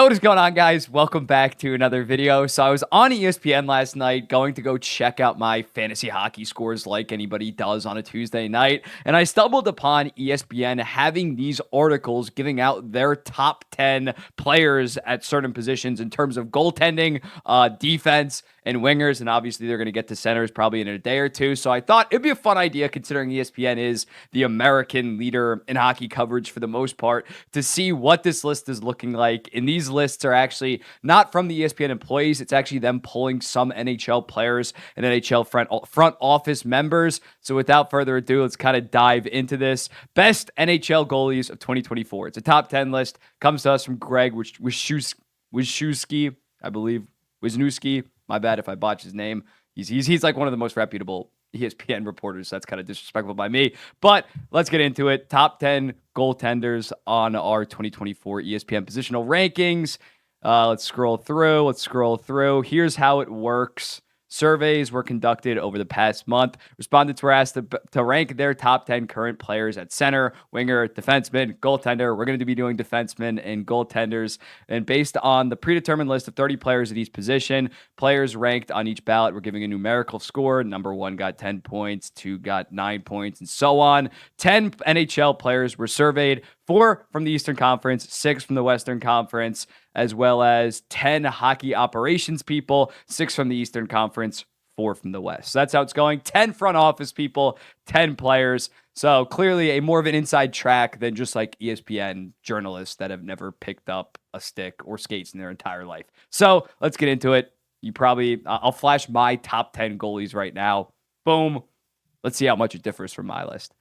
What is going on, guys? Welcome back to another video. So I was on ESPN last night going to go check out my fantasy hockey scores like anybody does on a Tuesday night, and I stumbled upon ESPN having these articles giving out their top 10 players at certain positions in terms of goaltending, defense, and wingers, and obviously they're going to get to centers probably in a day or two. So I thought it'd be a fun idea, considering ESPN is the American leader in hockey coverage for the most part, to see what this list is looking like. And these lists are actually not from the ESPN employees. It's actually them pulling some NHL players and NHL front office members. So without further ado, let's kind of dive into this. Best NHL goalies of 2024. It's a top 10 list. Comes to us from Greg Wyshewski, I believe. Wisniewski. My bad if I botch his name. He's like one of the most reputable ESPN reporters. So that's kind of disrespectful by me. But let's get into it. Top 10 goaltenders on our 2024 ESPN positional rankings. Let's scroll through. Here's how it works. Surveys were conducted over the past month. Respondents were asked to rank their top 10 current players at center, winger, defenseman, goaltender. We're going to be doing defensemen and goaltenders. And based on the predetermined list of 30 players at each position, players ranked on each ballot were giving a numerical score. Number 1 got 10 points, 2 got 9 points, and so on. 10 NHL players were surveyed, 4 from the Eastern Conference, 6 from the Western Conference, as well as 10 hockey operations people, 6 from the Eastern Conference, 4 from the West. So that's how it's going. 10 front office people, 10 players. So clearly a more of an inside track than just like ESPN journalists that have never picked up a stick or skates in their entire life. So let's get into it. I'll flash my top 10 goalies right now. Boom. Let's see how much it differs from my list.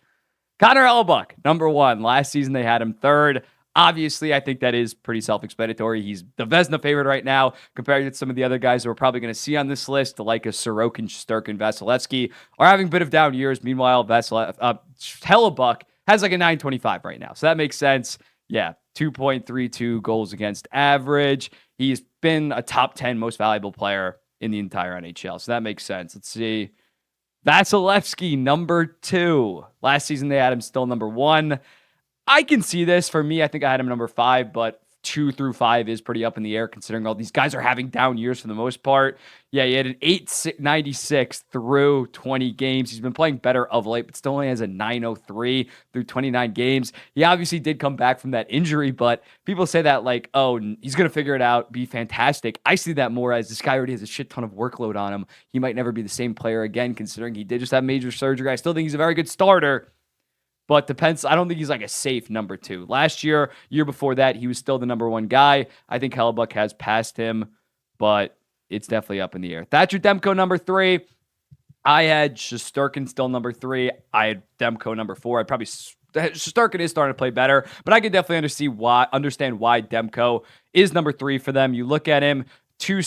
Connor Hellebuyck, number 1. Last season, they had him 3rd. Obviously, I think that is pretty self-explanatory. He's the Vezina favorite right now compared to some of the other guys that we're probably going to see on this list, like a Sorokin, Shesterkin, Vasilevsky, are having a bit of down years. Meanwhile, Hellebuyck has like a 925 right now. So that makes sense. Yeah, 2.32 goals against average. He's been a top 10 most valuable player in the entire NHL. So that makes sense. Let's see. Vasilevsky, number 2. Last season, they had him still number 1. I can see this. For me, I think I had him number 5, but 2 through 5 is pretty up in the air considering all these guys are having down years for the most part. Yeah, he had an 896 through 20 games. He's been playing better of late, but still only has a 903 through 29 games. He obviously did come back from that injury, but people say that like, oh, he's going to figure it out, be fantastic. I see that more as this guy already has a shit ton of workload on him. He might never be the same player again considering he did just have major surgery. I still think he's a very good starter. But depends. I don't think he's like a safe number 2. Last year before that, he was still the number 1 guy. I think Hellebuyck has passed him, but it's definitely up in the air. Thatcher Demko, number 3. I had Shesterkin still number 3. I had Demko number 4. Shesterkin is starting to play better, but I can definitely understand why Demko is number 3 for them. You look at him, 2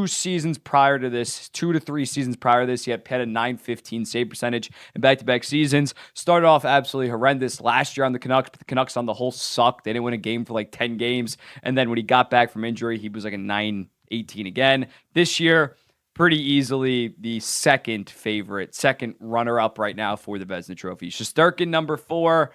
seasons prior to this, 2 to 3 seasons prior to this, he had a 915 save percentage in back-to-back seasons. Started off absolutely horrendous last year on the Canucks, but the Canucks on the whole sucked. They didn't win a game for like 10 games. And then when he got back from injury, he was like a 918 again. This year, pretty easily the second runner-up right now for the Vezina Trophy. Shesterkin, number 4.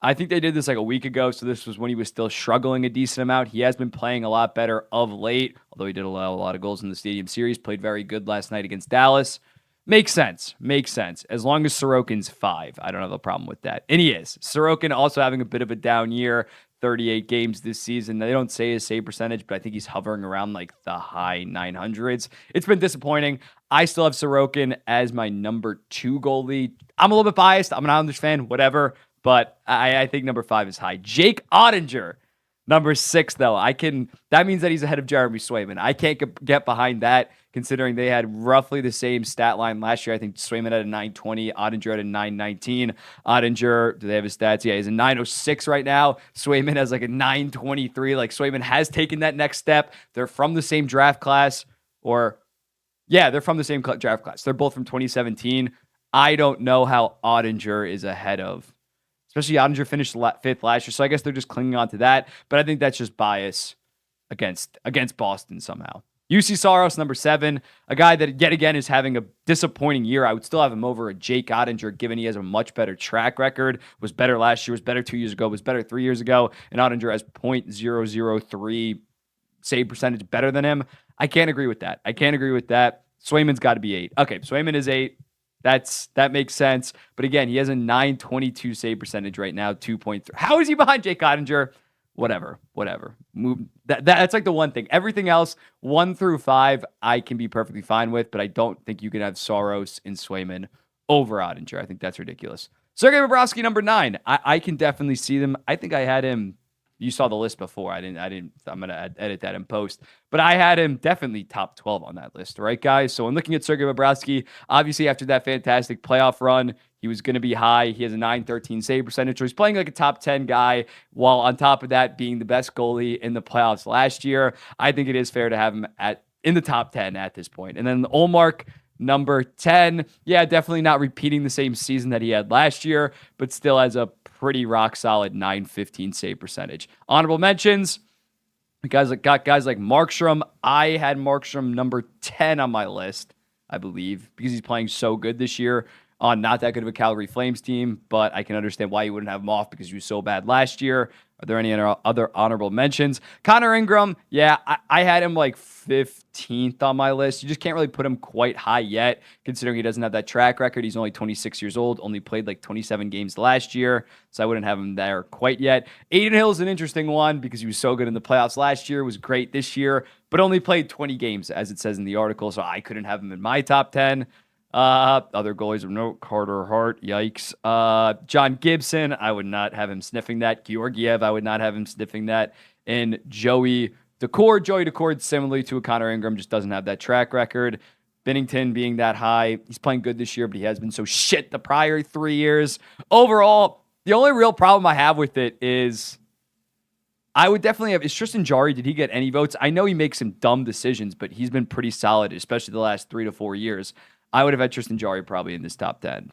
I think they did this like a week ago, so this was when he was still struggling a decent amount. He has been playing a lot better of late, although he did allow a lot of goals in the Stadium Series. Played very good last night against Dallas. Makes sense. As long as Sorokin's 5, I don't have a problem with that. And he is. Sorokin also having a bit of a down year, 38 games this season. They don't say his save percentage, but I think he's hovering around like the high 900s. It's been disappointing. I still have Sorokin as my number 2 goalie. I'm a little bit biased. I'm an Islanders fan, whatever. But I think number 5 is high. Jake Ottinger, number 6, though. That means that he's ahead of Jeremy Swayman. I can't get behind that, considering they had roughly the same stat line last year. I think Swayman had a 920, Ottinger had a 919. Ottinger, do they have his stats? Yeah, he's a 906 right now. Swayman has like a 923. Like, Swayman has taken that next step. They're from the same draft class. They're from the same draft class. They're both from 2017. I don't know how Ottinger is ahead of. Especially Ottinger finished 5th last year, so I guess they're just clinging on to that. But I think that's just bias against Boston somehow. UC Saros, number 7, a guy that yet again is having a disappointing year. I would still have him over a Jake Ottinger, given he has a much better track record. Was better last year, was better 2 years ago, was better 3 years ago, and Ottinger has .003 save percentage better than him. I can't agree with that. Swayman's got to be 8. Okay, Swayman is 8. That makes sense. But again, he has a 922 save percentage right now, 2.3. How is he behind Jake Ottinger? Whatever. Move that's like the one thing. Everything else, 1 through 5, I can be perfectly fine with, but I don't think you can have Saros and Swayman over Ottinger. I think that's ridiculous. Sergei Bobrovsky, number 9. I can definitely see them. I think I had him. You saw the list before. I didn't. I'm gonna edit that in post. But I had him definitely top 12 on that list, right, guys? So I'm looking at Sergei Bobrovsky. Obviously, after that fantastic playoff run, he was going to be high. He has a 913 save percentage. So he's playing like a top 10 guy, while on top of that being the best goalie in the playoffs last year. I think it is fair to have him in the top 10 at this point. And then Ullmark, number 10. Yeah, definitely not repeating the same season that he had last year, but still has a pretty rock solid 915 save percentage. Honorable mentions. Guys like Markstrom. I had Markstrom number 10 on my list, I believe, because he's playing so good this year on not that good of a Calgary Flames team, but I can understand why you wouldn't have him off because he was so bad last year. Are there any other honorable mentions? Connor Ingram, yeah, I had him like 15th on my list. You just can't really put him quite high yet, considering he doesn't have that track record. He's only 26 years old, only played like 27 games last year, so I wouldn't have him there quite yet. Adin Hill is an interesting one because he was so good in the playoffs last year, was great this year, but only played 20 games, as it says in the article, so I couldn't have him in my top 10. Other goalies of note, Carter Hart, yikes. John Gibson, I would not have him sniffing that. Georgiev, I would not have him sniffing that. And Joey Daccord, similarly to a Connor Ingram, just doesn't have that track record. Binnington being that high, he's playing good this year, but he has been so shit the prior 3 years. Overall, the only real problem I have with it is I would definitely have, is Tristan Jarry, did he get any votes? I know he makes some dumb decisions, but he's been pretty solid, especially the last 3 to 4 years. I would have had Tristan Jarry probably in this top 10.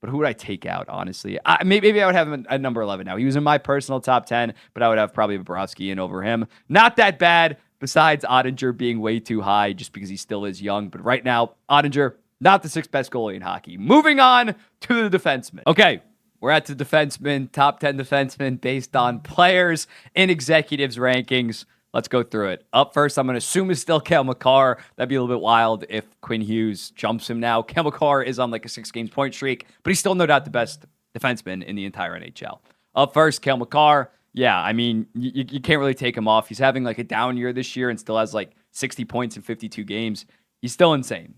But who would I take out, honestly? Maybe I would have him at number 11 now. He was in my personal top 10, but I would have probably Bobrovsky in over him. Not that bad, besides Ottinger being way too high just because he still is young. But right now, Ottinger, not the 6th best goalie in hockey. Moving on to the defensemen. Okay, we're at the defensemen, top 10 defensemen based on players and executives' rankings. Let's go through it. Up first, I'm going to assume is still Cale Makar. That'd be a little bit wild if Quinn Hughes jumps him now. Cale Makar is on like a 6-game point streak, but he's still no doubt the best defenseman in the entire NHL. Up first, Cale Makar. Yeah, I mean, you can't really take him off. He's having like a down year this year and still has like 60 points in 52 games. He's still insane.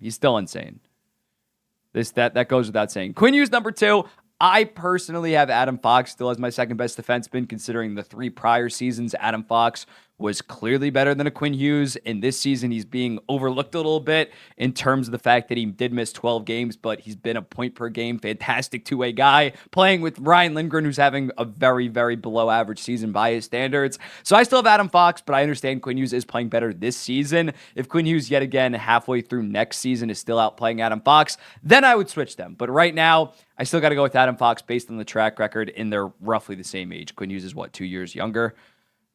That goes without saying. Quinn Hughes, number 2. I personally have Adam Fox still as my second best defenseman, considering the 3 prior seasons, Adam Fox was clearly better than a Quinn Hughes. And this season, he's being overlooked a little bit in terms of the fact that he did miss 12 games, but he's been a point per game, fantastic two-way guy, playing with Ryan Lindgren, who's having a very, very below average season by his standards. So I still have Adam Fox, but I understand Quinn Hughes is playing better this season. If Quinn Hughes, yet again, halfway through next season is still out playing Adam Fox, then I would switch them. But right now, I still got to go with Adam Fox based on the track record, and they're roughly the same age. Quinn Hughes is, 2 years younger?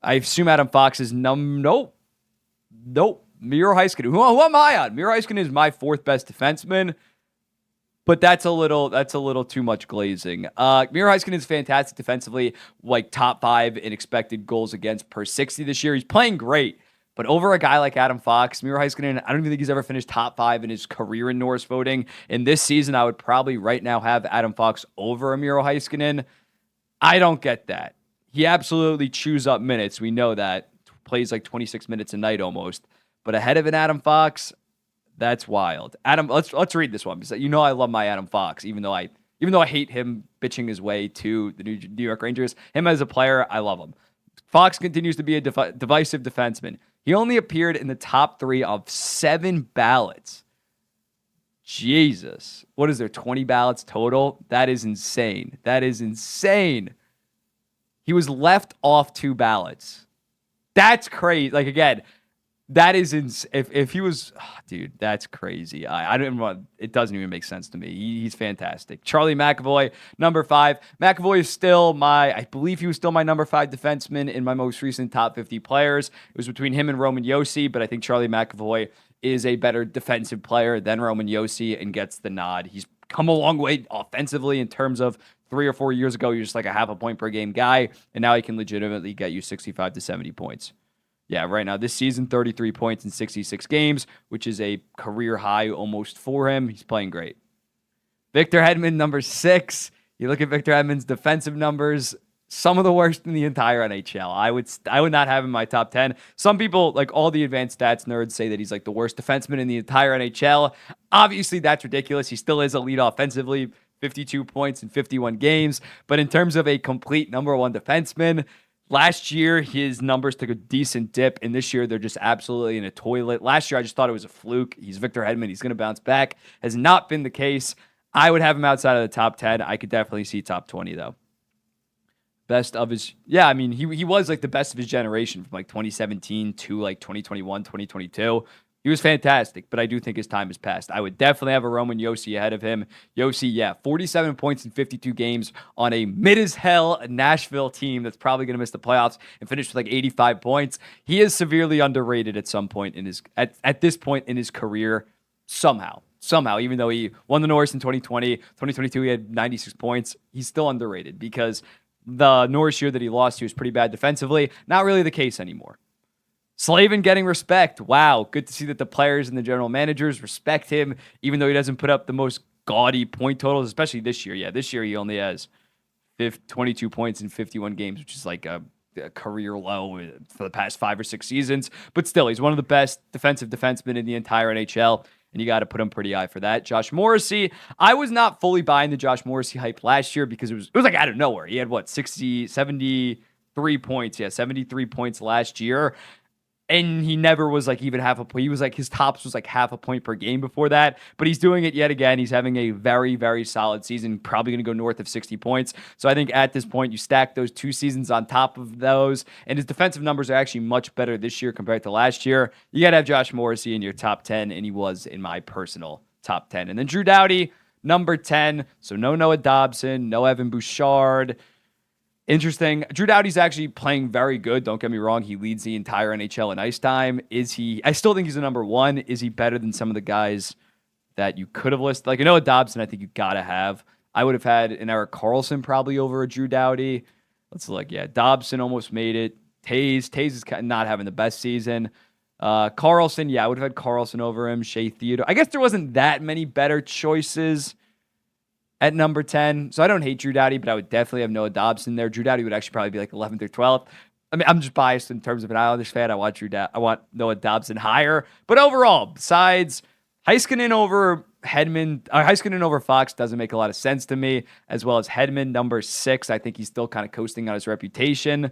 I assume Adam Fox is Nope. Miro Heiskanen. Who am I on? Miro Heiskanen is my 4th best defenseman, but that's a little too much glazing. Miro Heiskanen is fantastic defensively, like top 5 in expected goals against per 60 this year. He's playing great, but over a guy like Adam Fox, Miro Heiskanen, I don't even think he's ever finished top 5 in his career in Norris voting. In this season, I would probably right now have Adam Fox over a Miro Heiskanen. I don't get that. He absolutely chews up minutes. We know that. Plays like 26 minutes a night almost. But ahead of an Adam Fox, that's wild. Adam, let's read this one because you know I love my Adam Fox, even though I hate him bitching his way to the New York Rangers. Him as a player, I love him. Fox continues to be a divisive defenseman. He only appeared in the top 3 of 7 ballots. Jesus. What is there, 20 ballots total? That is insane. He was left off 2 ballots. That's crazy. Like, again, that is if he was, dude, that's crazy. I don't even it doesn't even make sense to me. He's fantastic. Charlie McAvoy, number 5. McAvoy is still I believe he was still my number 5 defenseman in my most recent top 50 players. It was between him and Roman Josi, but I think Charlie McAvoy is a better defensive player than Roman Josi and gets the nod. He's come a long way offensively in terms of 3 or 4 years ago, you're just like a half a point per game guy, and now he can legitimately get you 65 to 70 points. Yeah, right now, this season, 33 points in 66 games, which is a career high almost for him. He's playing great. Victor Hedman, number 6. You look at Victor Hedman's defensive numbers, some of the worst in the entire NHL. I would not have him in my top 10. Some people, like all the advanced stats nerds, say that he's like the worst defenseman in the entire NHL. Obviously, that's ridiculous. He still is elite offensively, 52 points in 51 games. But in terms of a complete number one defenseman, last year, his numbers took a decent dip, and this year they're just absolutely in a toilet. Last year, I just thought it was a fluke. He's Victor Hedman. He's going to bounce back. Has not been the case. I would have him outside of the top 10. I could definitely see top 20, though. Best of his, yeah, I mean, he was like the best of his generation from like 2017 to like 2021, 2022. He was fantastic, but I do think his time has passed. I would definitely have a Roman Josi ahead of him. Josi, yeah, 47 points in 52 games on a mid-as-hell Nashville team that's probably going to miss the playoffs and finish with like 85 points. He is severely underrated at some point in his at this point in his career somehow, even though he won the Norris in 2020, 2022, he had 96 points. He's still underrated because the Norris year that he lost, he was pretty bad defensively. Not really the case anymore. Slavin getting respect. Wow. Good to see that the players and the general managers respect him, even though he doesn't put up the most gaudy point totals, especially this year. Yeah, this year he only has 22 points in 51 games, which is like a career low for the past 5 or 6 seasons. But still, he's one of the best defensive defensemen in the entire NHL. And you got to put him pretty high for that. Josh Morrissey, I was not fully buying the Josh Morrissey hype last year because it was like out of nowhere. He had 73 points. Yeah, 73 points last year. And he never was like even half a point. He was like, his tops was like half a point per game before that. But he's doing it yet again. He's having a very, very solid season. Probably going to go north of 60 points. So I think at this point, you stack those 2 seasons on top of those. And his defensive numbers are actually much better this year compared to last year. You got to have Josh Morrissey in your top 10. And he was in my personal top 10. And then Drew Doughty, number 10. So no Noah Dobson, no Evan Bouchard. Interesting. Drew Doughty's actually playing very good. Don't get me wrong. He leads the entire NHL in ice time. Is he? I still think he's a number 1. Is he better than some of the guys that you could have listed? Like, Noah Dobson, I think you got to have. I would have had an Erik Karlsson probably over a Drew Doughty. Let's look. Yeah, Dobson almost made it. Taze is not having the best season. Karlsson, yeah, I would have had Karlsson over him. Shea Theodore. I guess there wasn't that many better choices at number 10. So I don't hate Drew Doughty, but I would definitely have Noah Dobson there. Drew Doughty would actually probably be like 11th or 12th. I mean, I'm just biased in terms of an Islanders fan. I want Noah Dobson higher. But overall, besides Heiskanen over Hedman, or Heiskanen over Fox doesn't make a lot of sense to me, as well as Hedman, number 6. I think he's still kind of coasting on his reputation.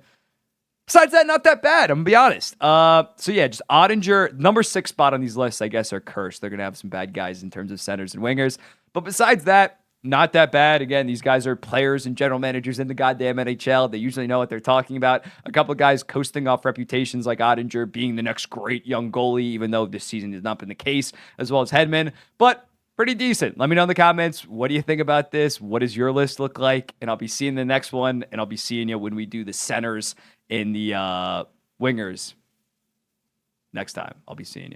Besides that, not that bad. I'm going to be honest. So yeah, just Ottinger, number 6 spot on these lists, I guess, are cursed. They're going to have some bad guys in terms of centers and wingers. But besides that, not that bad. Again, these guys are players and general managers in the goddamn NHL. They usually know what they're talking about. A couple of guys coasting off reputations like Ottinger being the next great young goalie, even though this season has not been the case, as well as Hedman. But pretty decent. Let me know in the comments. What do you think about this? What does your list look like? And I'll be seeing the next one, and I'll be seeing you when we do the centers and the wingers next time. I'll be seeing you.